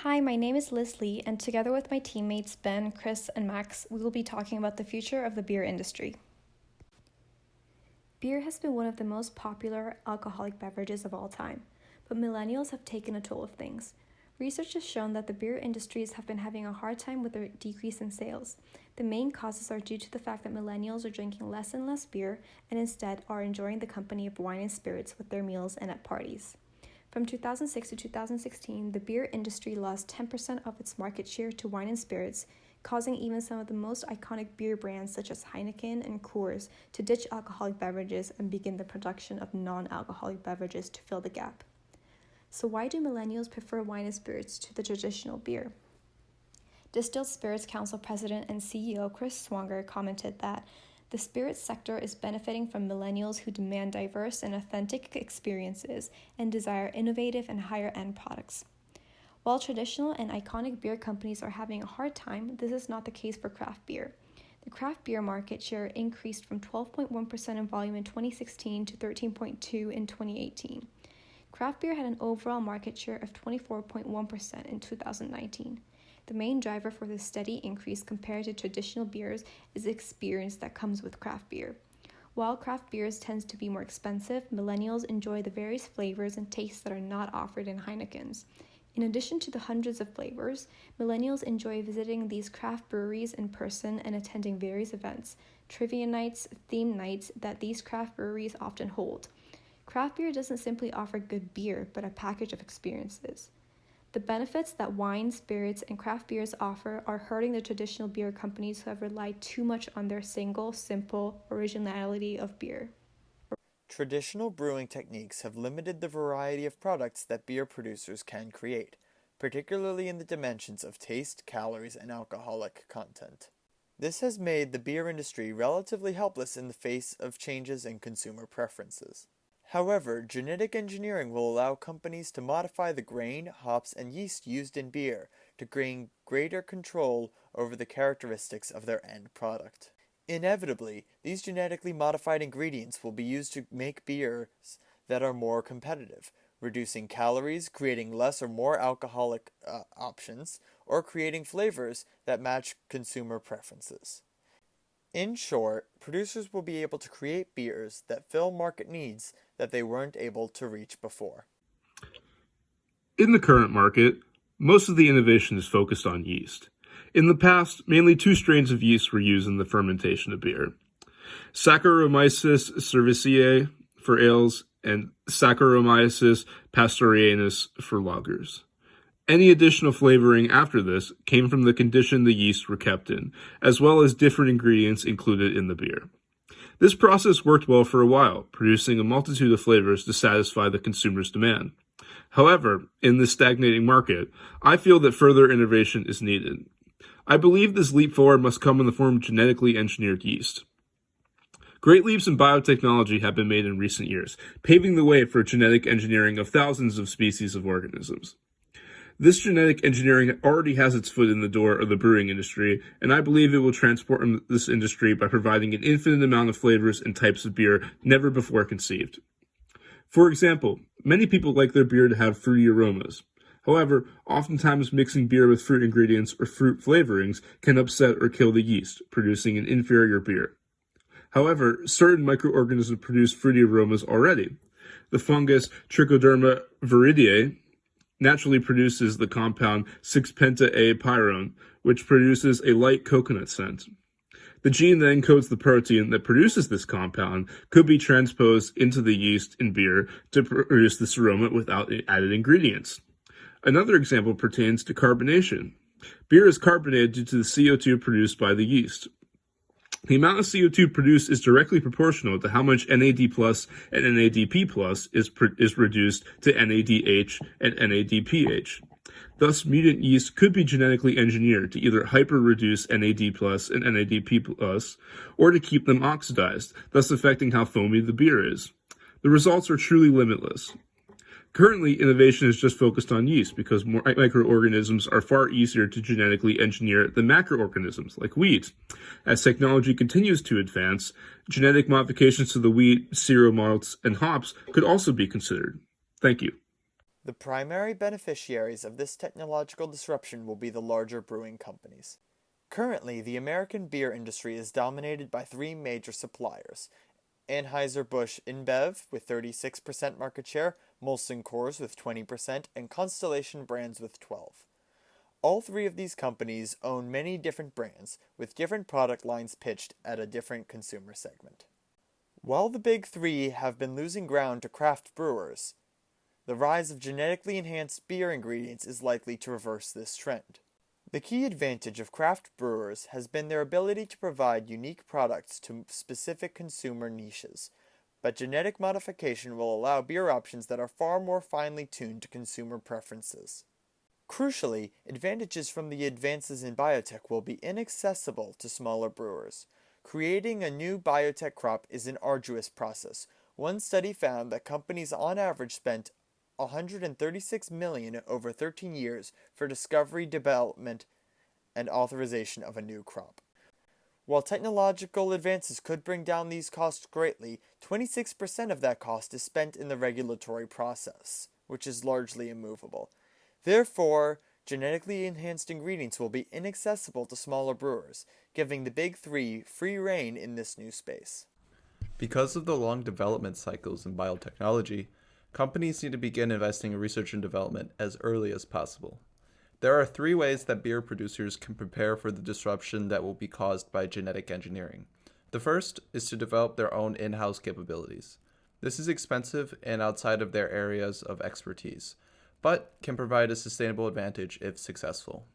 Hi, my name is Liz Lee, and together with my teammates Ben, Chris, and Max, we will be talking about the future of the beer industry. Beer has been one of the most popular alcoholic beverages of all time, but millennials have taken a toll of things. Research has shown that the beer industries have been having a hard time with the decrease in sales. The main causes are due to the fact that millennials are drinking less and less beer and instead are enjoying the company of wine and spirits with their meals and at parties. From 2006 to 2016, the beer industry lost 10% of its market share to wine and spirits, causing even some of the most iconic beer brands such as Heineken and Coors to ditch alcoholic beverages and begin the production of non-alcoholic beverages to fill the gap. So why do millennials prefer wine and spirits to the traditional beer? Distilled Spirits Council President and CEO Chris Swanger commented that the spirits sector is benefiting from millennials who demand diverse and authentic experiences and desire innovative and higher-end products. While traditional and iconic beer companies are having a hard time, this is not the case for craft beer. The craft beer market share increased from 12.1% in volume in 2016 to 13.2% in 2018. Craft beer had an overall market share of 24.1% in 2019. The main driver for this steady increase compared to traditional beers is the experience that comes with craft beer. While craft beers tends to be more expensive, millennials enjoy the various flavors and tastes that are not offered in Heineken's. In addition to the hundreds of flavors, millennials enjoy visiting these craft breweries in person and attending various events, trivia nights, theme nights that these craft breweries often hold. Craft beer doesn't simply offer good beer, but a package of experiences. The benefits that wine, spirits, and craft beers offer are hurting the traditional beer companies who have relied too much on their single, simple originality of beer. Traditional brewing techniques have limited the variety of products that beer producers can create, particularly in the dimensions of taste, calories, and alcoholic content. This has made the beer industry relatively helpless in the face of changes in consumer preferences. However, genetic engineering will allow companies to modify the grain, hops, and yeast used in beer to gain greater control over the characteristics of their end product. Inevitably, these genetically modified ingredients will be used to make beers that are more competitive, reducing calories, creating less or more alcoholic options, or creating flavors that match consumer preferences. In short, producers will be able to create beers that fill market needs that they weren't able to reach before. In the current market, most of the innovation is focused on yeast. In the past, mainly two strains of yeast were used in the fermentation of beer: Saccharomyces cerevisiae for ales and Saccharomyces pastorianus for lagers. Any additional flavoring after this came from the condition the yeast were kept in, as well as different ingredients included in the beer. This process worked well for a while, producing a multitude of flavors to satisfy the consumer's demand. However, in this stagnating market, I feel that further innovation is needed. I believe this leap forward must come in the form of genetically engineered yeast. Great leaps in biotechnology have been made in recent years, paving the way for genetic engineering of thousands of species of organisms. This genetic engineering already has its foot in the door of the brewing industry, and I believe it will transform this industry by providing an infinite amount of flavors and types of beer never before conceived. For example, many people like their beer to have fruity aromas. However, oftentimes mixing beer with fruit ingredients or fruit flavorings can upset or kill the yeast, producing an inferior beer. However, certain microorganisms produce fruity aromas already. The fungus Trichoderma viridie naturally produces the compound 6-penta-A-pyrone, which produces a light coconut scent. The gene that encodes the protein that produces this compound could be transposed into the yeast in beer to produce this aroma without added ingredients. Another example pertains to carbonation. Beer is carbonated due to the CO2 produced by the yeast. The amount of CO2 produced is directly proportional to how much NAD plus and NADP plus is reduced to NADH and NADPH. Thus, mutant yeast could be genetically engineered to either hyper-reduce NAD plus and NADP plus, or to keep them oxidized, thus affecting how foamy the beer is. The results are truly limitless. Currently, innovation is just focused on yeast because microorganisms are far easier to genetically engineer than macroorganisms like wheat. As technology continues to advance, genetic modifications to the wheat, cereal malts, and hops could also be considered. Thank you. The primary beneficiaries of this technological disruption will be the larger brewing companies. Currently, the American beer industry is dominated by three major suppliers: Anheuser-Busch InBev with 36% market share, Molson Coors with 20%, and Constellation Brands with 12%. All three of these companies own many different brands, with different product lines pitched at a different consumer segment. While the big three have been losing ground to craft brewers, the rise of genetically enhanced beer ingredients is likely to reverse this trend. The key advantage of craft brewers has been their ability to provide unique products to specific consumer niches, but genetic modification will allow beer options that are far more finely tuned to consumer preferences. Crucially, advantages from the advances in biotech will be inaccessible to smaller brewers. Creating a new biotech crop is an arduous process. One study found that companies on average spent $136 million over 13 years for discovery, development, and authorization of a new crop. While technological advances could bring down these costs greatly, 26% of that cost is spent in the regulatory process, which is largely immovable. Therefore, genetically enhanced ingredients will be inaccessible to smaller brewers, giving the big three free rein in this new space. Because of the long development cycles in biotechnology, companies need to begin investing in research and development as early as possible. There are three ways that beer producers can prepare for the disruption that will be caused by genetic engineering. The first is to develop their own in-house capabilities. This is expensive and outside of their areas of expertise, but can provide a sustainable advantage if successful.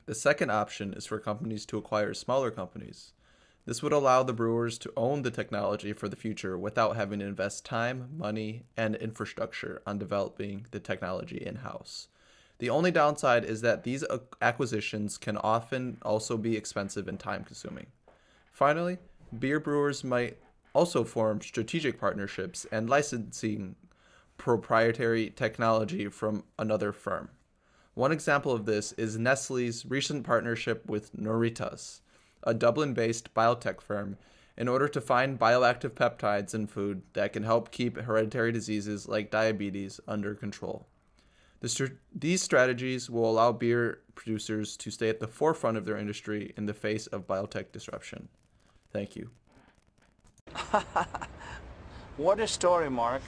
The second option is for companies to acquire smaller companies. This would allow the brewers to own the technology for the future without having to invest time, money, and infrastructure on developing the technology in-house. The only downside is that these acquisitions can often also be expensive and time-consuming. Finally, beer brewers might also form strategic partnerships and licensing proprietary technology from another firm. One example of this is Nestlé's recent partnership with Noritas, a Dublin-based biotech firm, in order to find bioactive peptides in food that can help keep hereditary diseases like diabetes under control. These strategies will allow beer producers to stay at the forefront of their industry in the face of biotech disruption. Thank you. What a story, Mark.